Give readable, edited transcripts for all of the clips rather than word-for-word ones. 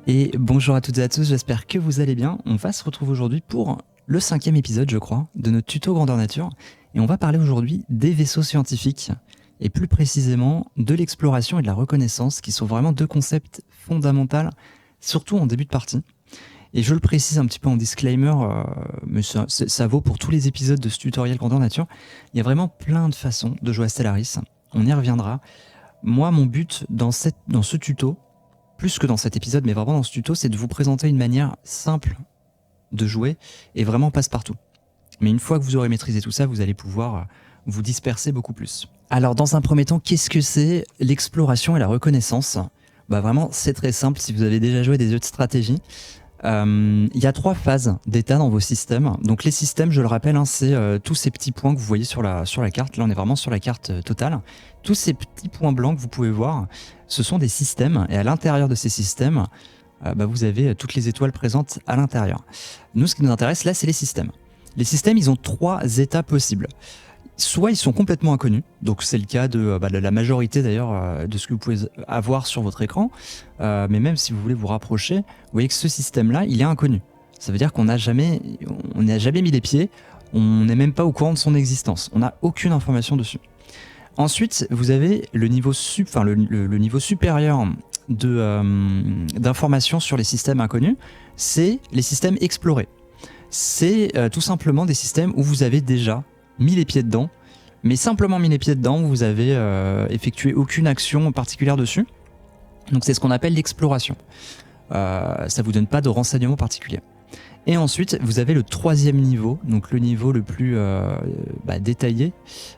Et bonjour à toutes et à tous, j'espère que vous allez bien. On va se retrouver aujourd'hui pour le 5e épisode, je crois, de notre tuto grandeur nature. Et on va parler aujourd'hui des vaisseaux scientifiques, et plus précisément de l'exploration et de la reconnaissance, qui sont vraiment deux concepts fondamentaux, surtout en début de partie. Et je le précise un petit peu en disclaimer, mais ça vaut pour tous les épisodes de ce tutoriel grandeur nature. Il y a vraiment plein de façons de jouer à Stellaris, on y reviendra. Moi, mon but dans ce tuto, plus que dans cet épisode, mais vraiment dans ce tuto, c'est de vous présenter une manière simple de jouer et vraiment passe-partout. Mais une fois que vous aurez maîtrisé tout ça, vous allez pouvoir vous disperser beaucoup plus. Alors dans un premier temps, qu'est-ce que c'est l'exploration et la reconnaissance ? Bah vraiment, c'est très simple si vous avez déjà joué des jeux de stratégie. Il y a 3 phases d'état dans vos systèmes. Donc les systèmes, je le rappelle, c'est tous ces petits points que vous voyez sur la carte. Là, on est vraiment sur la carte totale. Tous ces petits points blancs que vous pouvez voir, ce sont des systèmes. Et à l'intérieur de ces systèmes, vous avez toutes les étoiles présentes à l'intérieur. Nous, ce qui nous intéresse, là, c'est les systèmes. Les systèmes, ils ont 3 états possibles. Soit ils sont complètement inconnus, donc c'est le cas de la majorité d'ailleurs de ce que vous pouvez avoir sur votre écran, mais même si vous voulez vous rapprocher, vous voyez que ce système-là, il est inconnu. Ça veut dire qu'on n'a jamais mis les pieds, on n'est même pas au courant de son existence, on n'a aucune information dessus. Ensuite, vous avez le niveau, le niveau supérieur d'informations sur les systèmes inconnus, c'est les systèmes explorés. C'est tout simplement des systèmes où vous avez déjà mis les pieds dedans, mais simplement mis les pieds dedans, vous avez effectué aucune action particulière dessus. Donc c'est ce qu'on appelle l'exploration. Ça vous donne pas de renseignements particuliers. Et ensuite, vous avez le 3e niveau, donc le niveau le plus détaillé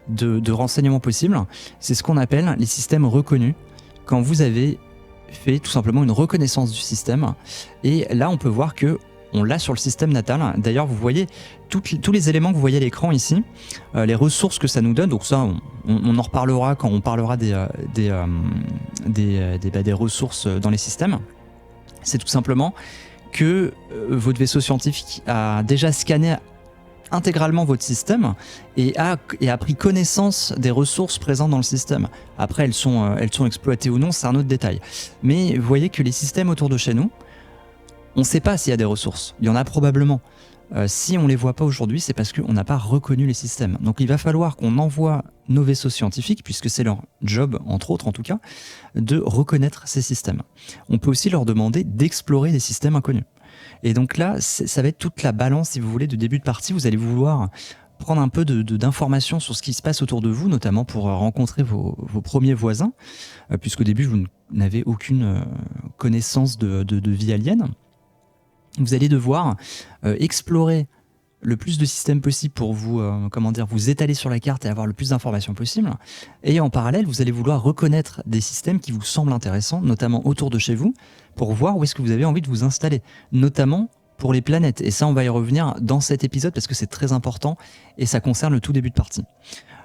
de renseignements possibles. C'est ce qu'on appelle les systèmes reconnus, quand vous avez fait tout simplement une reconnaissance du système. Et là, on peut voir que on l'a sur le système natal. D'ailleurs, vous voyez tous les éléments que vous voyez à l'écran ici, les ressources que ça nous donne. Donc ça, on en reparlera quand on parlera des ressources dans les systèmes. C'est tout simplement que votre vaisseau scientifique a déjà scanné intégralement votre système et a pris connaissance des ressources présentes dans le système. Après, elles sont exploitées ou non, c'est un autre détail. Mais vous voyez que les systèmes autour de chez nous, on ne sait pas s'il y a des ressources, il y en a probablement. Si on ne les voit pas aujourd'hui, c'est parce qu'on n'a pas reconnu les systèmes. Donc il va falloir qu'on envoie nos vaisseaux scientifiques, puisque c'est leur job, entre autres en tout cas, de reconnaître ces systèmes. On peut aussi leur demander d'explorer des systèmes inconnus. Et donc là, ça va être toute la balance, si vous voulez, de début de partie. Vous allez vouloir prendre un peu d'informations sur ce qui se passe autour de vous, notamment pour rencontrer vos premiers voisins, puisqu'au début, vous n'avez aucune connaissance de vie alien. Vous allez devoir explorer le plus de systèmes possible pour vous étaler sur la carte et avoir le plus d'informations possible. Et en parallèle, vous allez vouloir reconnaître des systèmes qui vous semblent intéressants, notamment autour de chez vous, pour voir où est-ce que vous avez envie de vous installer, notamment pour les planètes. Et ça, on va y revenir dans cet épisode parce que c'est très important et ça concerne le tout début de partie.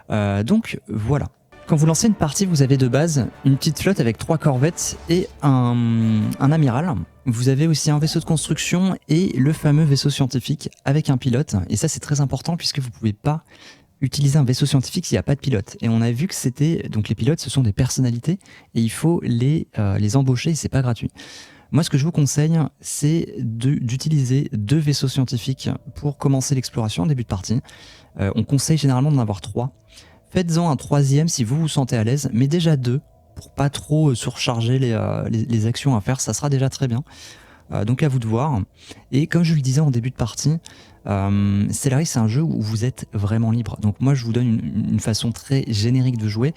Donc voilà. Quand vous lancez une partie, vous avez de base une petite flotte avec 3 corvettes et un amiral. Vous avez aussi un vaisseau de construction et le fameux vaisseau scientifique avec un pilote. Et ça, c'est très important puisque vous ne pouvez pas utiliser un vaisseau scientifique s'il n'y a pas de pilote. Et on a vu que c'était... Donc les pilotes, ce sont des personnalités et il faut les embaucher et c'est pas gratuit. Moi, ce que je vous conseille, c'est d'utiliser 2 vaisseaux scientifiques pour commencer l'exploration en début de partie. On conseille généralement d'en avoir 3. Faites-en un 3e si vous vous sentez à l'aise, mais déjà 2 pour pas trop surcharger les actions à faire, ça sera déjà très bien. Donc à vous de voir. Et comme je le disais en début de partie, Stellaris, c'est un jeu où vous êtes vraiment libre. Donc moi, je vous donne une façon très générique de jouer,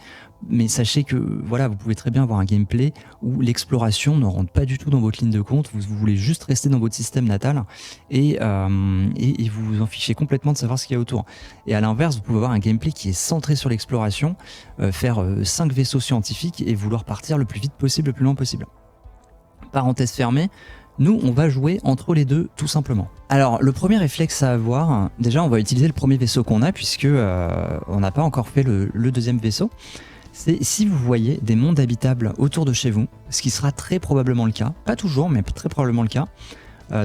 mais sachez que voilà, vous pouvez très bien avoir un gameplay où l'exploration ne rentre pas du tout dans votre ligne de compte. Vous voulez juste rester dans votre système natal et vous vous en fichez complètement de savoir ce qu'il y a autour. Et à l'inverse, vous pouvez avoir un gameplay qui est centré sur l'exploration, faire 5 vaisseaux scientifiques et vouloir partir le plus vite possible, le plus loin possible. Parenthèse fermée. Nous, on va jouer entre les deux, tout simplement. Alors, le premier réflexe à avoir, déjà, on va utiliser le premier vaisseau qu'on a, puisque on n'a pas encore fait le 2e vaisseau. C'est si vous voyez des mondes habitables autour de chez vous, ce qui sera très probablement le cas, pas toujours, mais très probablement le cas.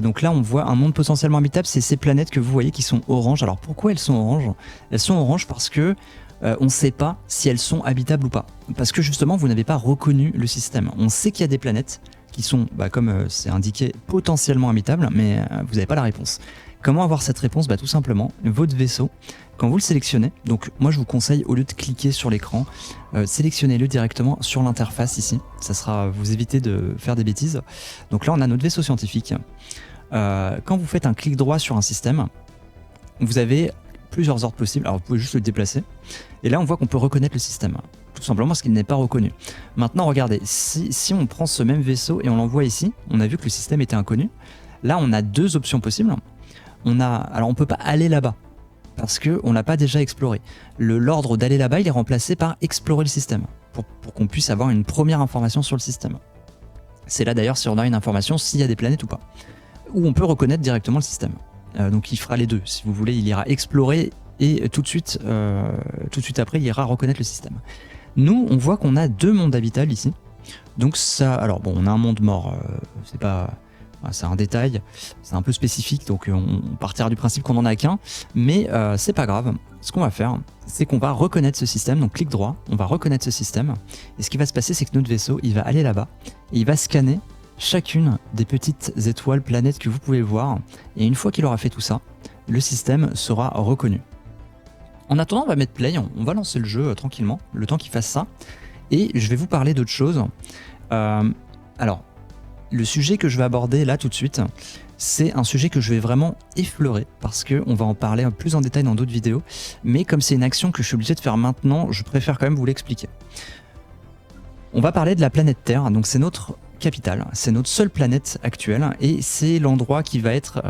Donc là, on voit un monde potentiellement habitable, c'est ces planètes que vous voyez qui sont oranges. Alors, pourquoi elles sont oranges ? Elles sont oranges parce que on ne sait pas si elles sont habitables ou pas. Parce que justement, vous n'avez pas reconnu le système. On sait qu'il y a des planètes qui sont, comme c'est indiqué, potentiellement habitables, mais vous n'avez pas la réponse. Comment avoir cette réponse? Tout simplement, votre vaisseau, quand vous le sélectionnez, donc moi je vous conseille, au lieu de cliquer sur l'écran, sélectionnez-le directement sur l'interface ici, ça sera vous éviter de faire des bêtises. Donc là on a notre vaisseau scientifique. Quand vous faites un clic droit sur un système, vous avez plusieurs ordres possibles, alors vous pouvez juste le déplacer, et là on voit qu'on peut reconnaître le système, tout simplement parce qu'il n'est pas reconnu. Maintenant regardez, si on prend ce même vaisseau et on l'envoie ici, on a vu que le système était inconnu, là on a deux options possibles. Alors on peut pas aller là-bas, parce qu'on l'a pas déjà exploré. L'ordre d'aller là-bas, il est remplacé par explorer le système, pour qu'on puisse avoir une première information sur le système. C'est là d'ailleurs si on a une information s'il y a des planètes ou pas. Ou on peut reconnaître directement le système. Donc il fera les deux. Si vous voulez, il ira explorer et tout de suite après, il ira reconnaître le système. Nous, on voit qu'on a deux mondes habitables ici. Donc ça, alors bon, on a un monde mort. C'est un détail, c'est un peu spécifique, donc on partira du principe qu'on n'en a qu'un, mais c'est pas grave. Ce qu'on va faire, c'est qu'on va reconnaître ce système, donc clic droit, on va reconnaître ce système, et ce qui va se passer, c'est que notre vaisseau, il va aller là-bas, et il va scanner chacune des petites étoiles, planètes que vous pouvez voir, et une fois qu'il aura fait tout ça, le système sera reconnu. En attendant, on va mettre play, on va lancer le jeu tranquillement, le temps qu'il fasse ça, et je vais vous parler d'autre chose. Alors, le sujet que je vais aborder là tout de suite, c'est un sujet que je vais vraiment effleurer parce qu'on va en parler plus en détail dans d'autres vidéos, mais comme c'est une action que je suis obligé de faire maintenant, je préfère quand même vous l'expliquer. On va parler de la planète Terre, donc c'est notre capitale, c'est notre seule planète actuelle et c'est l'endroit qui va être,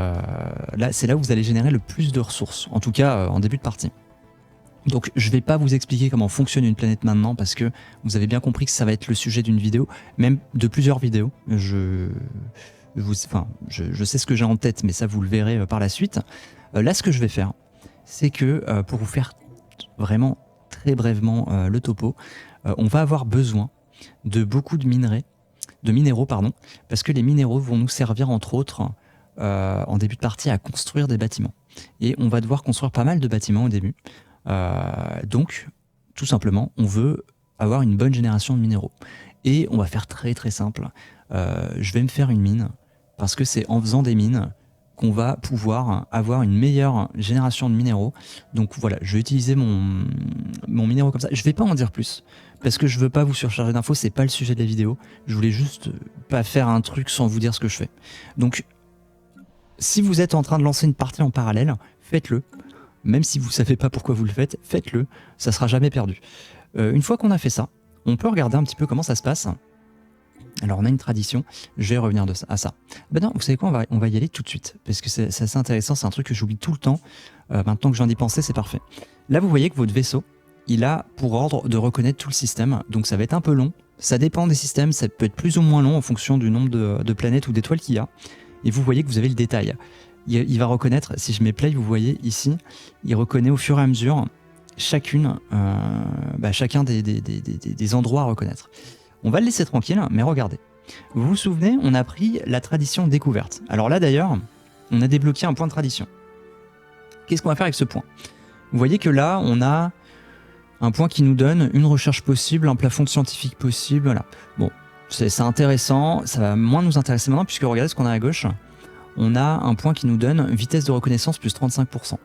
c'est là où vous allez générer le plus de ressources, en tout cas en début de partie. Donc je vais pas vous expliquer comment fonctionne une planète maintenant parce que vous avez bien compris que ça va être le sujet d'une vidéo, même de plusieurs vidéos. Je sais ce que j'ai en tête, mais ça vous le verrez par la suite. Là, ce que je vais faire, c'est que pour vous faire vraiment très brièvement le topo, on va avoir besoin de beaucoup de minéraux, parce que les minéraux vont nous servir entre autres en début de partie à construire des bâtiments. Et on va devoir construire pas mal de bâtiments au début. Donc, tout simplement, on veut avoir une bonne génération de minéraux. Et on va faire très très simple. Je vais me faire une mine, parce que c'est en faisant des mines qu'on va pouvoir avoir une meilleure génération de minéraux. Donc voilà, je vais utiliser mon minéraux comme ça. Je vais pas en dire plus, parce que je veux pas vous surcharger d'infos, c'est pas le sujet de la vidéo. Je voulais juste pas faire un truc sans vous dire ce que je fais. Donc, si vous êtes en train de lancer une partie en parallèle, faites-le. Même si vous savez pas pourquoi vous le faites, faites-le, ça sera jamais perdu. Une fois qu'on a fait ça, on peut regarder un petit peu comment ça se passe. Alors on a une tradition, je vais revenir à ça. Non, vous savez quoi, on va y aller tout de suite, parce que c'est assez intéressant, c'est un truc que j'oublie tout le temps. Maintenant que je viens d'y penser, c'est parfait. Là vous voyez que votre vaisseau, il a pour ordre de reconnaître tout le système, donc ça va être un peu long. Ça dépend des systèmes, ça peut être plus ou moins long en fonction du nombre de planètes ou d'étoiles qu'il y a. Et vous voyez que vous avez le détail. Il va reconnaître, si je mets play, vous voyez ici, il reconnaît au fur et à mesure chacun des endroits à reconnaître. On va le laisser tranquille, mais regardez. Vous vous souvenez, on a pris la tradition découverte. Alors là d'ailleurs, on a débloqué un point de tradition. Qu'est-ce qu'on va faire avec ce point? Vous voyez que là, on a un point qui nous donne une recherche possible, un plafond de scientifique possible, voilà. Bon, c'est intéressant, ça va moins nous intéresser maintenant, puisque regardez ce qu'on a à gauche. On a un point qui nous donne vitesse de reconnaissance plus 35%.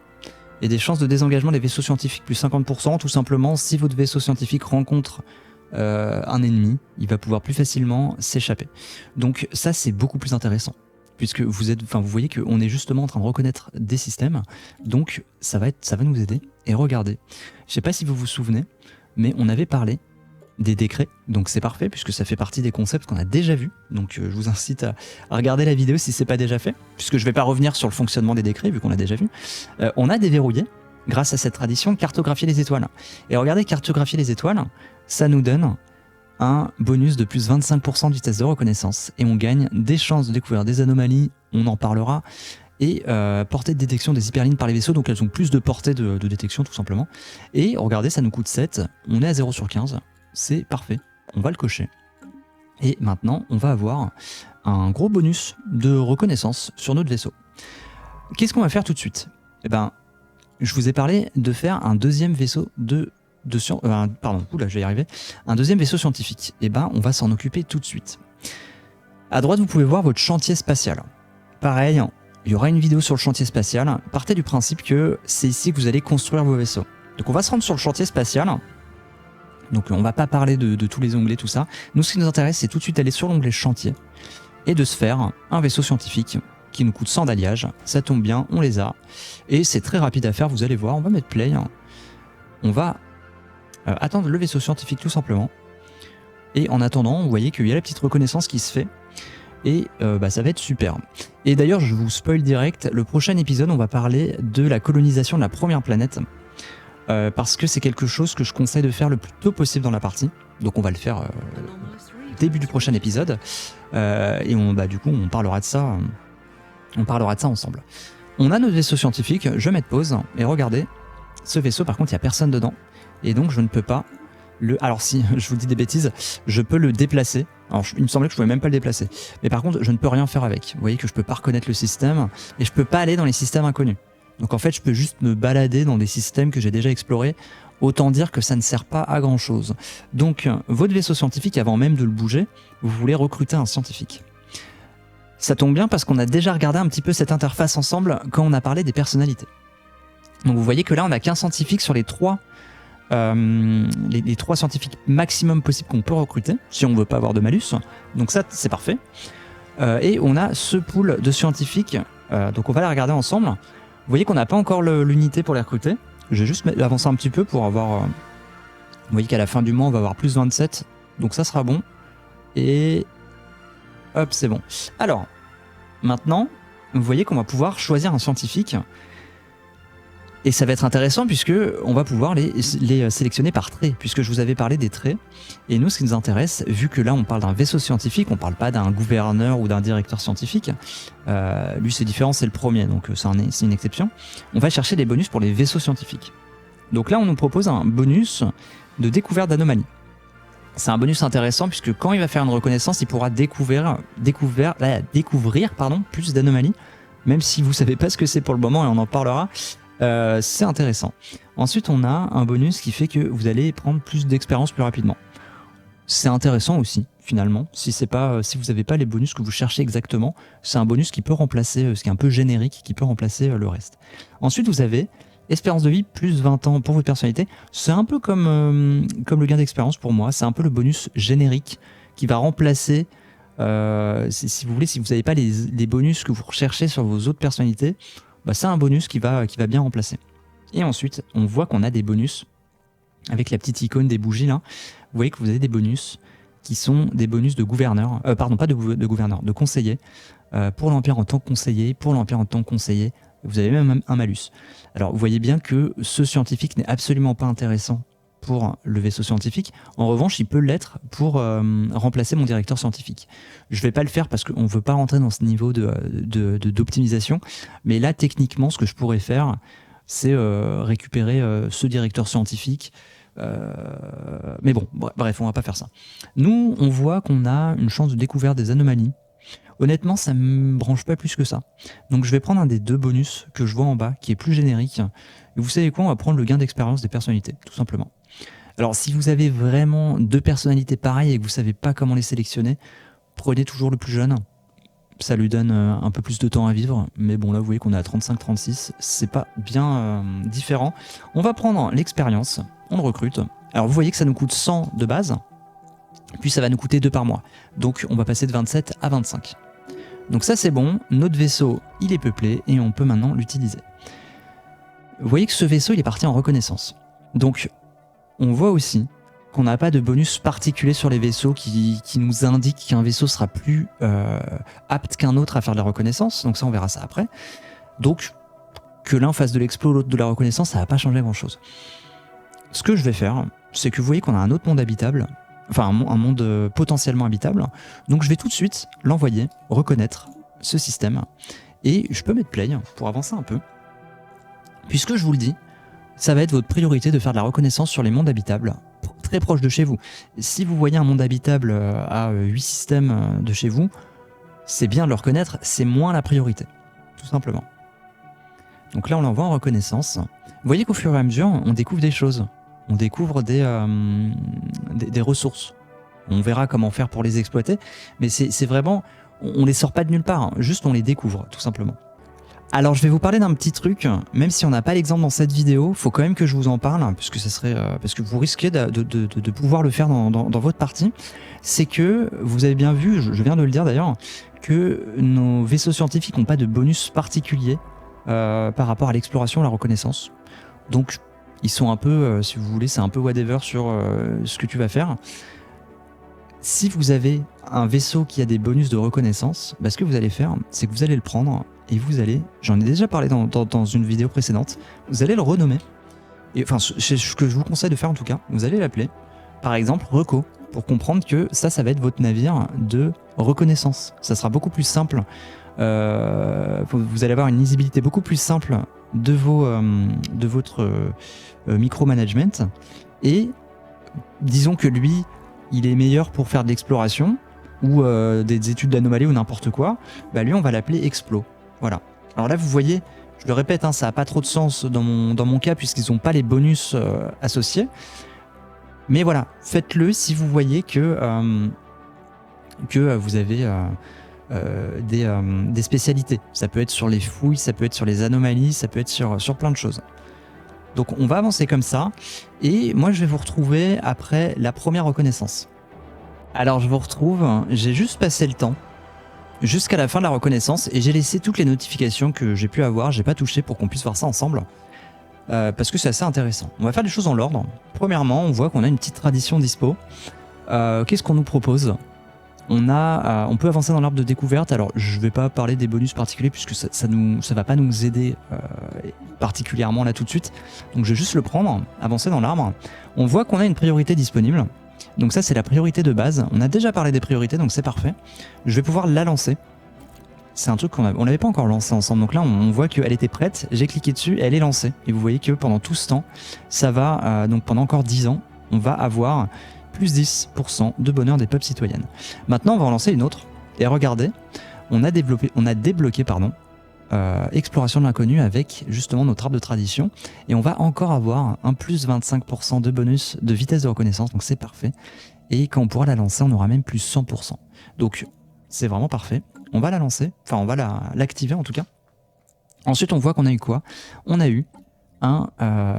Et des chances de désengagement des vaisseaux scientifiques plus 50%, tout simplement si votre vaisseau scientifique rencontre un ennemi, il va pouvoir plus facilement s'échapper. Donc ça c'est beaucoup plus intéressant, puisque vous voyez qu'on est justement en train de reconnaître des systèmes, donc ça va nous aider. Et regardez, je sais pas si vous vous souvenez, mais on avait parlé des décrets, donc c'est parfait puisque ça fait partie des concepts qu'on a déjà vus, donc je vous incite à regarder la vidéo si c'est pas déjà fait, puisque je vais pas revenir sur le fonctionnement des décrets vu qu'on l'a déjà vu. On a déverrouillé, grâce à cette tradition, cartographier les étoiles. Et regardez, cartographier les étoiles, ça nous donne un bonus de plus 25% de vitesse de reconnaissance, et on gagne des chances de découvrir des anomalies, on en parlera, et portée de détection des hyperlignes par les vaisseaux, donc elles ont plus de portée de détection tout simplement. Et regardez, ça nous coûte 7, on est à 0 sur 15, c'est parfait, on va le cocher. Et maintenant, on va avoir un gros bonus de reconnaissance sur notre vaisseau. Qu'est-ce qu'on va faire tout de suite? Eh ben, je vous ai parlé de faire un deuxième vaisseau un deuxième vaisseau scientifique. Eh ben, on va s'en occuper tout de suite. À droite, vous pouvez voir votre chantier spatial. Pareil, il y aura une vidéo sur le chantier spatial. Partez du principe que c'est ici que vous allez construire vos vaisseaux. Donc on va se rendre sur le chantier spatial. Donc on va pas parler de tous les onglets, tout ça. Nous, ce qui nous intéresse, c'est tout de suite aller sur l'onglet chantier et de se faire un vaisseau scientifique qui nous coûte 100 d'alliage. Ça tombe bien, on les a. Et c'est très rapide à faire, vous allez voir. On va mettre play. On va attendre le vaisseau scientifique tout simplement. Et en attendant, vous voyez qu'il y a la petite reconnaissance qui se fait. Et ça va être super. Et d'ailleurs, je vous spoil direct, le prochain épisode, on va parler de la colonisation de la première planète. Parce que c'est quelque chose que je conseille de faire le plus tôt possible dans la partie. Donc on va le faire début du prochain épisode. Et du coup, on parlera de ça. On parlera de ça ensemble. On a notre vaisseau scientifique, je vais mettre pause. Et regardez, ce vaisseau, par contre, il n'y a personne dedans. Et donc, je ne peux pas le... Alors si, je vous dis des bêtises, je peux le déplacer. Alors, il me semblait que je pouvais même pas le déplacer. Mais par contre, je ne peux rien faire avec. Vous voyez que je peux pas reconnaître le système. Et je peux pas aller dans les systèmes inconnus. Donc en fait, je peux juste me balader dans des systèmes que j'ai déjà explorés. Autant dire que ça ne sert pas à grand chose. Donc, votre vaisseau scientifique, avant même de le bouger, vous voulez recruter un scientifique. Ça tombe bien parce qu'on a déjà regardé un petit peu cette interface ensemble quand on a parlé des personnalités. Donc vous voyez que là, on n'a qu'un scientifique sur les trois scientifiques maximum possibles qu'on peut recruter, si on ne veut pas avoir de malus. Donc ça, c'est parfait. Et on a ce pool de scientifiques, donc on va les regarder ensemble. Vous voyez qu'on n'a pas encore l'unité pour les recruter. Je vais juste avancer un petit peu pour avoir... vous voyez qu'à la fin du mois, on va avoir plus 27. Donc ça sera bon. Et... hop, c'est bon. Alors, maintenant, vous voyez qu'on va pouvoir choisir un scientifique. Et ça va être intéressant puisque on va pouvoir les sélectionner par traits, puisque je vous avais parlé des traits. Et nous, ce qui nous intéresse, vu que là on parle d'un vaisseau scientifique, on parle pas d'un gouverneur ou d'un directeur scientifique. Lui c'est différent, c'est le premier, donc c'est une exception. On va chercher des bonus pour les vaisseaux scientifiques. Donc là on nous propose un bonus de découverte d'anomalies. C'est un bonus intéressant puisque quand il va faire une reconnaissance, il pourra découvrir plus d'anomalies, même si vous savez pas ce que c'est pour le moment et on en parlera. C'est intéressant. Ensuite, on a un bonus qui fait que vous allez prendre plus d'expérience plus rapidement. C'est intéressant aussi, finalement. Si vous n'avez pas les bonus que vous cherchez exactement, c'est un bonus qui peut remplacer, ce qui est un peu générique, qui peut remplacer le reste. Ensuite, vous avez espérance de vie plus 20 ans pour votre personnalité. C'est un peu comme le gain d'expérience pour moi. C'est un peu le bonus générique qui va remplacer, si vous voulez, si vous n'avez pas les bonus que vous recherchez sur vos autres personnalités, c'est un bonus qui va bien remplacer. Et ensuite, on voit qu'on a des bonus avec la petite icône des bougies là. Vous voyez que vous avez des bonus qui sont des bonus de gouverneur, pas de gouverneur, de conseiller. Pour l'Empire en tant que conseiller, pour l'Empire en tant que conseiller, vous avez même un malus. Alors vous voyez bien que ce scientifique n'est absolument pas intéressant pour le vaisseau scientifique. En revanche, il peut l'être pour remplacer mon directeur scientifique. Je vais pas le faire parce qu'on veut pas rentrer dans ce niveau d'optimisation. Mais là, techniquement, ce que je pourrais faire, c'est récupérer ce directeur scientifique. Mais bon, bref, on va pas faire ça. Nous, on voit qu'on a une chance de découvrir des anomalies. Honnêtement, ça me branche pas plus que ça. Donc je vais prendre un des deux bonus que je vois en bas, qui est plus générique. Et vous savez quoi, on va prendre le gain d'expérience des personnalités, tout simplement. Alors si vous avez vraiment deux personnalités pareilles et que vous savez pas comment les sélectionner, prenez toujours le plus jeune. Ça lui donne un peu plus de temps à vivre. Mais bon, là vous voyez qu'on est à 35-36, c'est pas bien différent. On va prendre l'expérience, on le recrute. Alors vous voyez que ça nous coûte 100 de base, puis ça va nous coûter 2 par mois. Donc on va passer de 27 à 25. Donc ça c'est bon, notre vaisseau il est peuplé et on peut maintenant l'utiliser. Vous voyez que ce vaisseau il est parti en reconnaissance. Donc on voit aussi qu'on n'a pas de bonus particulier sur les vaisseaux qui nous indiquent qu'un vaisseau sera plus apte qu'un autre à faire de la reconnaissance. Donc ça on verra ça après. Donc que l'un fasse de l'explo, l'autre de la reconnaissance, ça va pas changer grand chose. Ce que je vais faire, c'est que vous voyez qu'on a un autre monde habitable, enfin un monde potentiellement habitable. Donc je vais tout de suite l'envoyer, reconnaître ce système. Et je peux mettre play pour avancer un peu. Puisque je vous le dis, ça va être votre priorité de faire de la reconnaissance sur les mondes habitables très proches de chez vous. Si vous voyez un monde habitable à 8 systèmes de chez vous, c'est bien de le reconnaître, c'est moins la priorité, tout simplement. Donc là on l'envoie en reconnaissance. Vous voyez qu'au fur et à mesure, on découvre des choses. On découvre des ressources. On verra comment faire pour les exploiter, mais c'est vraiment on les sort pas de nulle part, hein, juste on les découvre, tout simplement. Alors je vais vous parler d'un petit truc, même si on n'a pas l'exemple dans cette vidéo, faut quand même que je vous en parle, puisque ça serait, parce que vous risquez de pouvoir le faire dans votre partie. C'est que, vous avez bien vu, je viens de le dire d'ailleurs, que nos vaisseaux scientifiques n'ont pas de bonus particulier par rapport à l'exploration et la reconnaissance. Donc ils sont un peu, si vous voulez, c'est un peu whatever sur ce que tu vas faire. Si vous avez un vaisseau qui a des bonus de reconnaissance, ce que vous allez faire, c'est que vous allez le prendre et vous allez, j'en ai déjà parlé dans une vidéo précédente, vous allez le renommer. Et, enfin, c'est ce que je vous conseille de faire en tout cas. Vous allez l'appeler, par exemple, Reco, pour comprendre que ça va être votre navire de reconnaissance. Ça sera beaucoup plus simple. Vous allez avoir une lisibilité beaucoup plus simple de votre micromanagement. Et disons que lui, il est meilleur pour faire de l'exploration ou des études d'anomalies ou n'importe quoi, lui on va l'appeler Explo. Voilà. Alors là vous voyez, je le répète, ça n'a pas trop de sens dans mon cas puisqu'ils n'ont pas les bonus associés. Mais voilà, faites-le si vous voyez que vous avez des spécialités. Ça peut être sur les fouilles, ça peut être sur les anomalies, ça peut être sur plein de choses. Donc on va avancer comme ça, et moi je vais vous retrouver après la première reconnaissance. Alors je vous retrouve, j'ai juste passé le temps, jusqu'à la fin de la reconnaissance, et j'ai laissé toutes les notifications que j'ai pu avoir, j'ai pas touché pour qu'on puisse voir ça ensemble, parce que c'est assez intéressant. On va faire les choses dans l'ordre. Premièrement, on voit qu'on a une petite tradition dispo. Qu'est-ce qu'on nous propose ? On peut avancer dans l'arbre de découverte. Alors je vais pas parler des bonus particuliers puisque ça va pas nous aider particulièrement là tout de suite. Donc je vais juste le prendre, avancer dans l'arbre. On voit qu'on a une priorité disponible. Donc ça c'est la priorité de base. On a déjà parlé des priorités donc c'est parfait. Je vais pouvoir la lancer. C'est un truc on l'avait pas encore lancé ensemble. Donc là on voit qu'elle était prête. J'ai cliqué dessus, elle est lancée. Et vous voyez que pendant tout ce temps, ça va donc pendant encore 10 ans, on va avoir plus 10% de bonheur des peuples citoyennes. Maintenant, on va en lancer une autre. Et regardez, on a débloqué exploration de l'inconnu avec justement notre arbre de tradition. Et on va encore avoir un plus 25% de bonus de vitesse de reconnaissance. Donc c'est parfait. Et quand on pourra la lancer, on aura même plus 100%. Donc c'est vraiment parfait. On va la lancer. Enfin, on va l'activer en tout cas. Ensuite, on voit qu'on a eu quoi ? On a eu un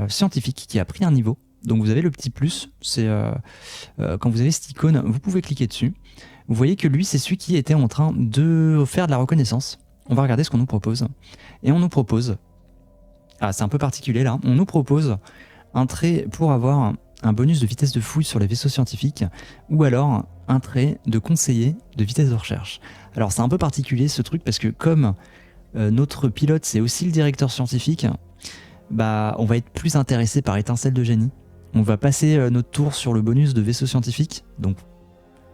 scientifique qui a pris un niveau. Donc vous avez le petit plus, c'est quand vous avez cette icône, vous pouvez cliquer dessus. Vous voyez que lui, c'est celui qui était en train de faire de la reconnaissance. On va regarder ce qu'on nous propose. Et on nous propose, c'est un peu particulier là, on nous propose un trait pour avoir un bonus de vitesse de fouille sur les vaisseaux scientifiques, ou alors un trait de conseiller de vitesse de recherche. Alors c'est un peu particulier ce truc, parce que comme notre pilote, c'est aussi le directeur scientifique, on va être plus intéressé par étincelle de génie. On va passer notre tour sur le bonus de vaisseau scientifique, donc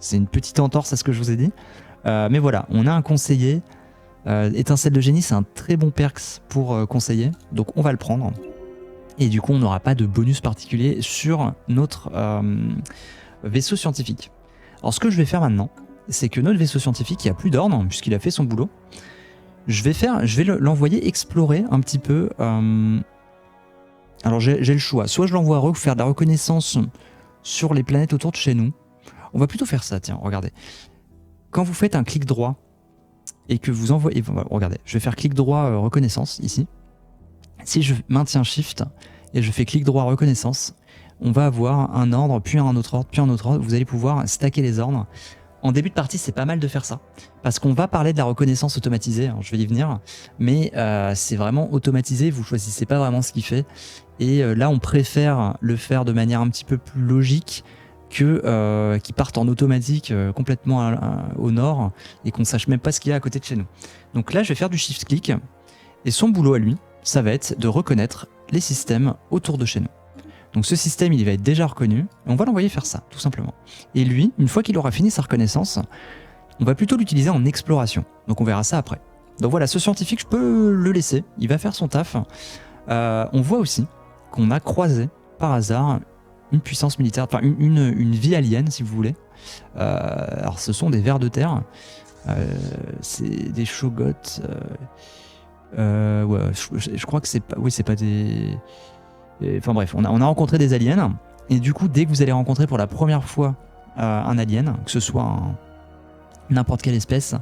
c'est une petite entorse à ce que je vous ai dit. Mais voilà, on a un conseiller. Étincelle de génie, c'est un très bon perks pour conseiller, donc on va le prendre. Et du coup, on n'aura pas de bonus particulier sur notre vaisseau scientifique. Alors ce que je vais faire maintenant, c'est que notre vaisseau scientifique, il a plus d'ordre, puisqu'il a fait son boulot. Je vais l'envoyer explorer un petit peu... Alors j'ai le choix, soit je l'envoie à faire de la reconnaissance sur les planètes autour de chez nous. On va plutôt faire ça, tiens, regardez. Quand vous faites un clic droit et que vous envoyez... Regardez, je vais faire clic droit reconnaissance ici. Si je maintiens Shift et je fais clic droit reconnaissance, on va avoir un ordre, puis un autre ordre, puis un autre ordre. Vous allez pouvoir stacker les ordres. En début de partie, c'est pas mal de faire ça, parce qu'on va parler de la reconnaissance automatisée, alors je vais y venir, mais c'est vraiment automatisé, vous choisissez pas vraiment ce qu'il fait, et là on préfère le faire de manière un petit peu plus logique que qu'il parte en automatique complètement au nord, et qu'on sache même pas ce qu'il y a à côté de chez nous. Donc là je vais faire du shift-click, et son boulot à lui, ça va être de reconnaître les systèmes autour de chez nous. Donc ce système, il va être déjà reconnu, et on va l'envoyer faire ça, tout simplement. Et lui, une fois qu'il aura fini sa reconnaissance, on va plutôt l'utiliser en exploration. Donc on verra ça après. Donc voilà, ce scientifique, je peux le laisser, il va faire son taf. On voit aussi qu'on a croisé, par hasard, une puissance militaire, enfin une vie alien, si vous voulez. Alors ce sont des vers de terre, c'est des Shoggoths. Ouais, je crois que c'est pas... Oui, c'est pas des... Enfin bref, on a rencontré des aliens, et du coup, dès que vous allez rencontrer pour la première fois un alien, que ce soit n'importe quelle espèce,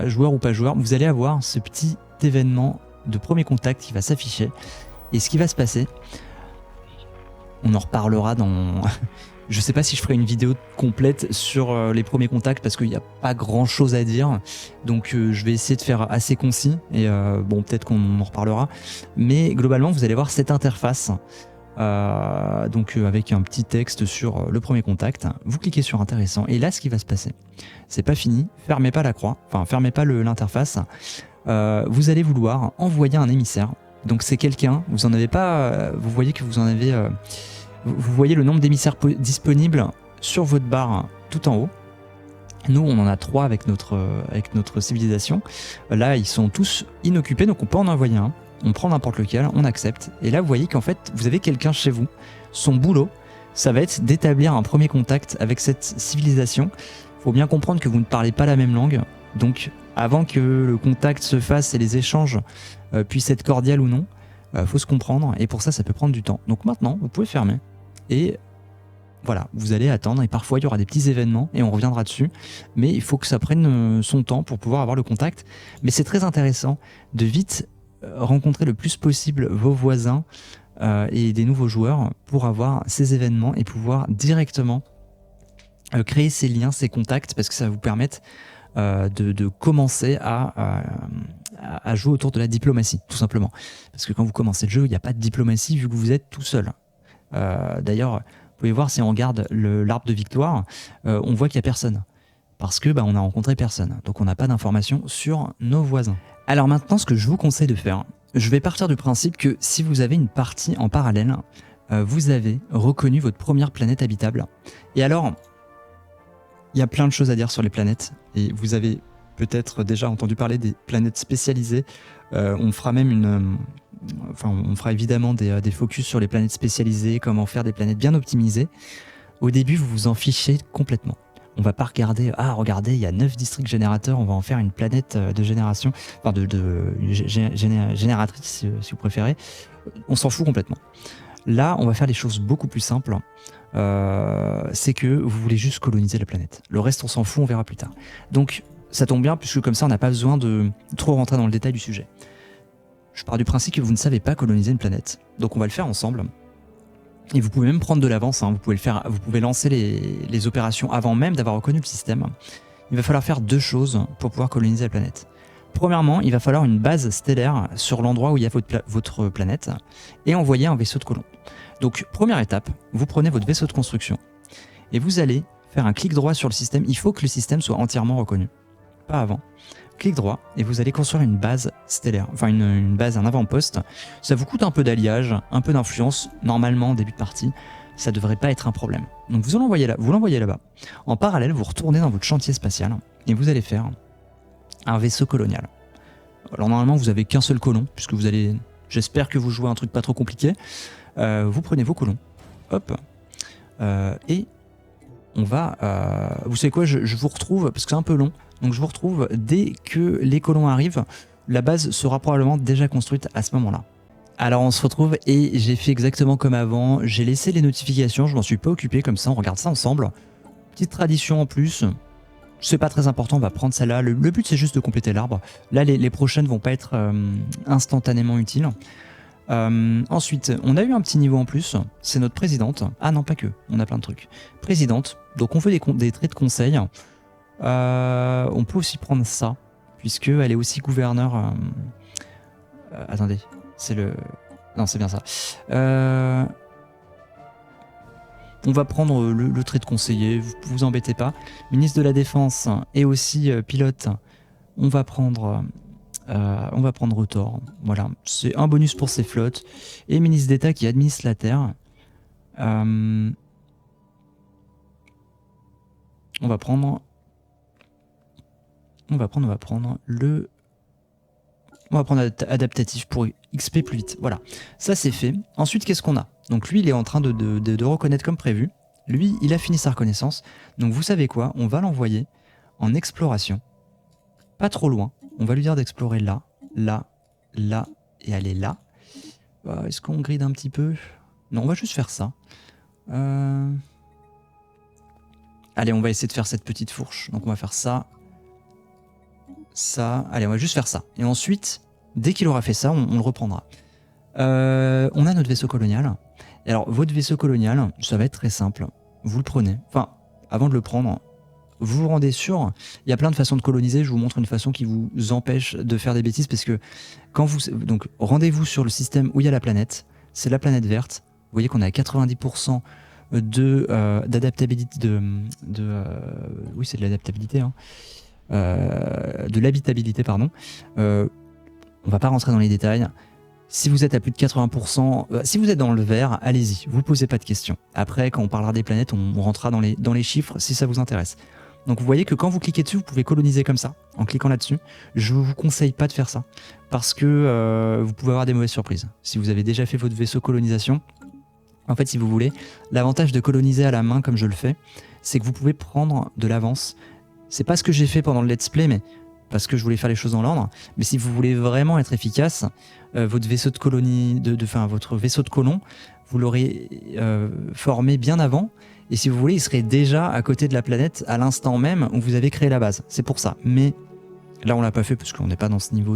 joueur ou pas joueur, vous allez avoir ce petit événement de premier contact qui va s'afficher. Et ce qui va se passer, on en reparlera dans... Je sais pas si je ferai une vidéo complète sur les premiers contacts parce qu'il n'y a pas grand chose à dire. Donc je vais essayer de faire assez concis et bon, peut-être qu'on en reparlera. Mais globalement, vous allez voir cette interface. Avec un petit texte sur le premier contact. Vous cliquez sur intéressant et là, ce qui va se passer, c'est pas fini. Fermez pas la croix, enfin fermez pas l'interface. Vous allez vouloir envoyer un émissaire. Donc c'est quelqu'un, vous en avez pas, vous voyez que vous en avez... vous voyez le nombre d'émissaires disponibles sur votre barre tout en haut. Nous, on en a 3 avec notre civilisation. Là, ils sont tous inoccupés, donc on peut en envoyer un. On prend n'importe lequel, on accepte. Et là, vous voyez qu'en fait, vous avez quelqu'un chez vous. Son boulot, ça va être d'établir un premier contact avec cette civilisation. Il faut bien comprendre que vous ne parlez pas la même langue. Donc, avant que le contact se fasse et les échanges puissent être cordiales ou non, faut se comprendre. Et pour ça, ça peut prendre du temps. Donc maintenant, vous pouvez fermer. Et voilà, vous allez attendre. Et parfois, il y aura des petits événements et on reviendra dessus. Mais il faut que ça prenne son temps pour pouvoir avoir le contact. Mais c'est très intéressant de vite rencontrer le plus possible vos voisins et des nouveaux joueurs pour avoir ces événements et pouvoir directement créer ces liens, ces contacts, parce que ça va vous permettre de commencer à jouer autour de la diplomatie, tout simplement. Parce que quand vous commencez le jeu, il n'y a pas de diplomatie vu que vous êtes tout seul. D'ailleurs, vous pouvez voir, si on regarde l'arbre de victoire, on voit qu'il n'y a personne. Parce que on a rencontré personne. Donc on n'a pas d'informations sur nos voisins. Alors maintenant, ce que je vous conseille de faire, je vais partir du principe que si vous avez une partie en parallèle, vous avez reconnu votre première planète habitable. Et alors, il y a plein de choses à dire sur les planètes. Et vous avez peut-être déjà entendu parler des planètes spécialisées. On fera même on fera évidemment des focus sur les planètes spécialisées, comment faire des planètes bien optimisées. Au début, vous vous en fichez complètement. On va pas regarder, regardez, il y a 9 districts générateurs, on va en faire une planète de génération, enfin génératrice si vous préférez. On s'en fout complètement. Là, on va faire les choses beaucoup plus simples. C'est que vous voulez juste coloniser la planète. Le reste, on s'en fout, on verra plus tard. Donc, ça tombe bien, puisque comme ça, on n'a pas besoin de trop rentrer dans le détail du sujet. Je pars du principe que vous ne savez pas coloniser une planète. Donc, on va le faire ensemble. Et vous pouvez même prendre de l'avance, hein. Vous pouvez lancer les opérations avant même d'avoir reconnu le système. Il va falloir faire 2 choses pour pouvoir coloniser la planète. Premièrement, il va falloir une base stellaire sur l'endroit où il y a votre planète et envoyer un vaisseau de colon. Donc, première étape, vous prenez votre vaisseau de construction et vous allez faire un clic droit sur le système. Il faut que le système soit entièrement reconnu, pas avant. Clic droit et vous allez construire une base stellaire, enfin une base, un avant-poste. Ça vous coûte un peu d'alliage, un peu d'influence. Normalement, en début de partie, ça devrait pas être un problème. Donc vous l'envoyez là-bas. En parallèle, vous retournez dans votre chantier spatial et vous allez faire un vaisseau colonial. Alors normalement, vous avez qu'un seul colon, puisque vous allez... J'espère que vous jouez un truc pas trop compliqué. Vous prenez vos colons, hop, et on va... vous savez quoi, je vous retrouve, parce que c'est un peu long, donc je vous retrouve dès que les colons arrivent. La base sera probablement déjà construite à ce moment-là. Alors on se retrouve et j'ai fait exactement comme avant. J'ai laissé les notifications, je m'en suis pas occupé, comme ça on regarde ça ensemble. Petite tradition en plus. C'est pas très important, on va prendre celle-là. Le but c'est juste de compléter l'arbre. Là les prochaines vont pas être instantanément utiles. Ensuite, on a eu un petit niveau en plus, c'est notre présidente. Ah non, pas que, on a plein de trucs. Présidente, donc on fait des traits de conseil. On peut aussi prendre ça, puisqu'elle est aussi gouverneure. Attendez, c'est le... Non, c'est bien ça. On va prendre le trait de conseiller, vous embêtez pas. Ministre de la Défense et aussi pilote, on va prendre Rotor. Voilà, c'est un bonus pour ses flottes. Et ministre d'État qui administre la Terre. On va prendre adaptatif pour XP plus vite. Voilà, ça c'est fait. Ensuite, qu'est-ce qu'on a? Donc lui, il est en train de reconnaître comme prévu. Lui, il a fini sa reconnaissance. Donc vous savez quoi? On va l'envoyer en exploration. Pas trop loin. On va lui dire d'explorer là, là, là et aller là. Est-ce qu'on gride un petit peu? Non, on va juste faire ça. Allez, on va essayer de faire cette petite fourche. Donc on va faire ça, ça. Allez, on va juste faire ça. Et ensuite, dès qu'il aura fait ça, on le reprendra. On a notre vaisseau colonial. Et alors, votre vaisseau colonial, ça va être très simple. Vous le prenez. Enfin, avant de le prendre, vous vous rendez sûr. Il y a plein de façons de coloniser. Je vous montre une façon qui vous empêche de faire des bêtises parce que quand vous. Donc, rendez-vous sur le système où il y a la planète. C'est la planète verte. Vous voyez qu'on est à 90% d'adaptabilité. Oui, c'est de l'adaptabilité. Hein. De l'habitabilité, pardon. On va pas rentrer dans les détails. Si vous êtes à plus de 80%, si vous êtes dans le vert, allez-y, vous posez pas de questions. Après, quand on parlera des planètes, on rentrera dans les chiffres si ça vous intéresse. Donc vous voyez que quand vous cliquez dessus, vous pouvez coloniser comme ça, en cliquant là-dessus. Je vous conseille pas de faire ça, parce que vous pouvez avoir des mauvaises surprises. Si vous avez déjà fait votre vaisseau colonisation, en fait, si vous voulez, l'avantage de coloniser à la main comme je le fais, c'est que vous pouvez prendre de l'avance. C'est pas ce que j'ai fait pendant le let's play, mais parce que je voulais faire les choses dans l'ordre. Mais si vous voulez vraiment être efficace, votre vaisseau de colonie, votre vaisseau de colon, vous l'aurez formé bien avant. Et si vous voulez, il serait déjà à côté de la planète à l'instant même où vous avez créé la base. C'est pour ça. Mais là, on l'a pas fait parce qu'on n'est pas dans ce niveau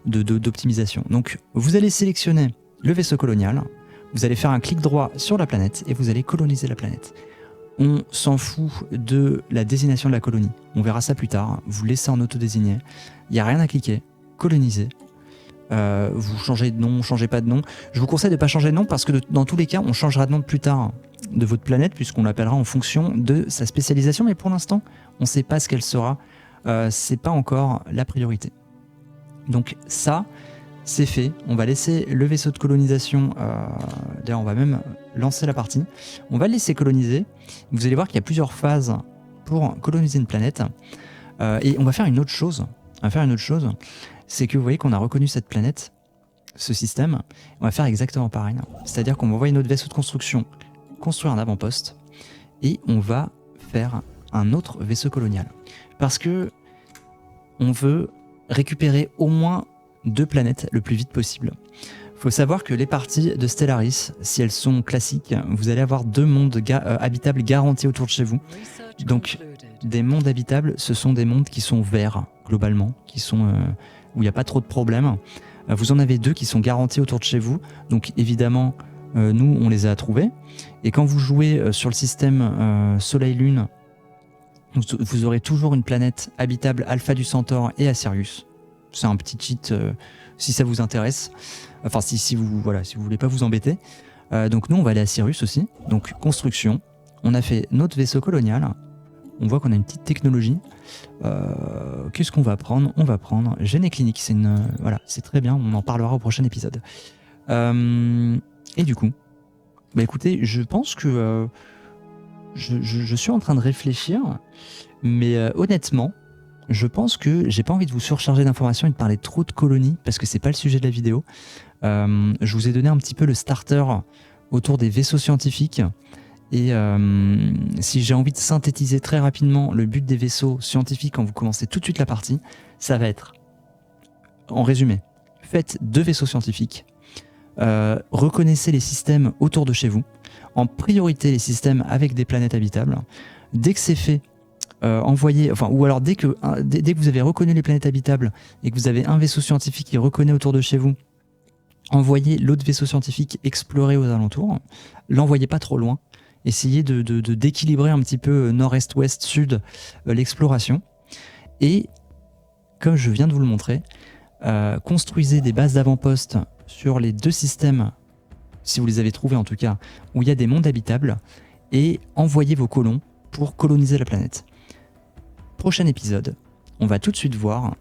d'optimisation. Donc, vous allez sélectionner le vaisseau colonial. Vous allez faire un clic droit sur la planète et vous allez coloniser la planète. On s'en fout de la désignation de la colonie. On verra ça plus tard. Vous laissez en auto-désigner. Il n'y a rien à cliquer. Coloniser. Vous changez de nom, changez pas de nom. Je vous conseille de ne pas changer de nom parce que dans tous les cas, on changera de nom plus tard de votre planète puisqu'on l'appellera en fonction de sa spécialisation. Mais pour l'instant, on ne sait pas ce qu'elle sera. C'est pas encore la priorité. Donc ça, c'est fait. On va laisser le vaisseau de colonisation. D'ailleurs, on va même lancer la partie. On va le laisser coloniser. Vous allez voir qu'il y a plusieurs phases pour coloniser une planète. Et on va faire une autre chose. C'est que vous voyez qu'on a reconnu cette planète, ce système. On va faire exactement pareil. C'est-à-dire qu'on va envoyer notre vaisseau de construction construire un avant-poste et on va faire un autre vaisseau colonial. Parce que on veut récupérer au moins 2 planètes le plus vite possible. Il faut savoir que les parties de Stellaris, si elles sont classiques, vous allez avoir 2 mondes habitables garantis autour de chez vous. Donc, des mondes habitables, ce sont des mondes qui sont verts, globalement, qui sont où il n'y a pas trop de problèmes. Vous en avez 2 qui sont garantis autour de chez vous. Donc, évidemment, nous, on les a trouvés. Et quand vous jouez sur le système Soleil-Lune, vous aurez toujours une planète habitable Alpha du Centaure et à Sirius. C'est un petit cheat si ça vous intéresse. Enfin, si vous voulez pas vous embêter. Donc nous, on va aller à Sirius aussi. Donc construction. On a fait notre vaisseau colonial. On voit qu'on a une petite technologie. Qu'est-ce qu'on va prendre ? On va prendre Génie Clinique. C'est très bien. On en parlera au prochain épisode. Et du coup, bah écoutez, je pense que je suis en train de réfléchir, mais honnêtement, je pense que j'ai pas envie de vous surcharger d'informations et de parler trop de colonies parce que c'est pas le sujet de la vidéo. Je vous ai donné un petit peu le starter autour des vaisseaux scientifiques et si j'ai envie de synthétiser très rapidement le but des vaisseaux scientifiques quand vous commencez tout de suite la partie, ça va être, en résumé, faites 2 vaisseaux scientifiques, reconnaissez les systèmes autour de chez vous, en priorité les systèmes avec des planètes habitables. Dès que c'est fait, ou alors dès que vous avez reconnu les planètes habitables et que vous avez un vaisseau scientifique qui reconnaît autour de chez vous, envoyez l'autre vaisseau scientifique explorer aux alentours. L'envoyez pas trop loin. Essayez d'équilibrer un petit peu nord-est, ouest, sud l'exploration. Et comme je viens de vous le montrer, construisez des bases d'avant-poste sur les 2 systèmes, si vous les avez trouvés en tout cas, où il y a des mondes habitables, et envoyez vos colons pour coloniser la planète. Prochain épisode, on va tout de suite voir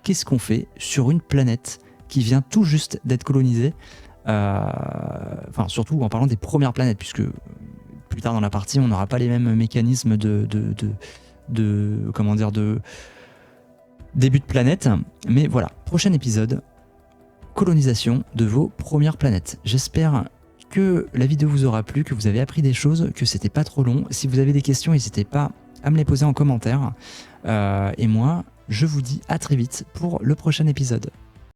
qu'est-ce qu'on fait sur une planète qui vient tout juste d'être colonisée, surtout en parlant des premières planètes, puisque plus tard dans la partie, on n'aura pas les mêmes mécanismes de début de planète, mais voilà, prochain épisode, colonisation de vos premières planètes. J'espère que la vidéo vous aura plu, que vous avez appris des choses, que c'était pas trop long. Si vous avez des questions, n'hésitez pas à me les poser en commentaire. Et moi, je vous dis à très vite pour le prochain épisode.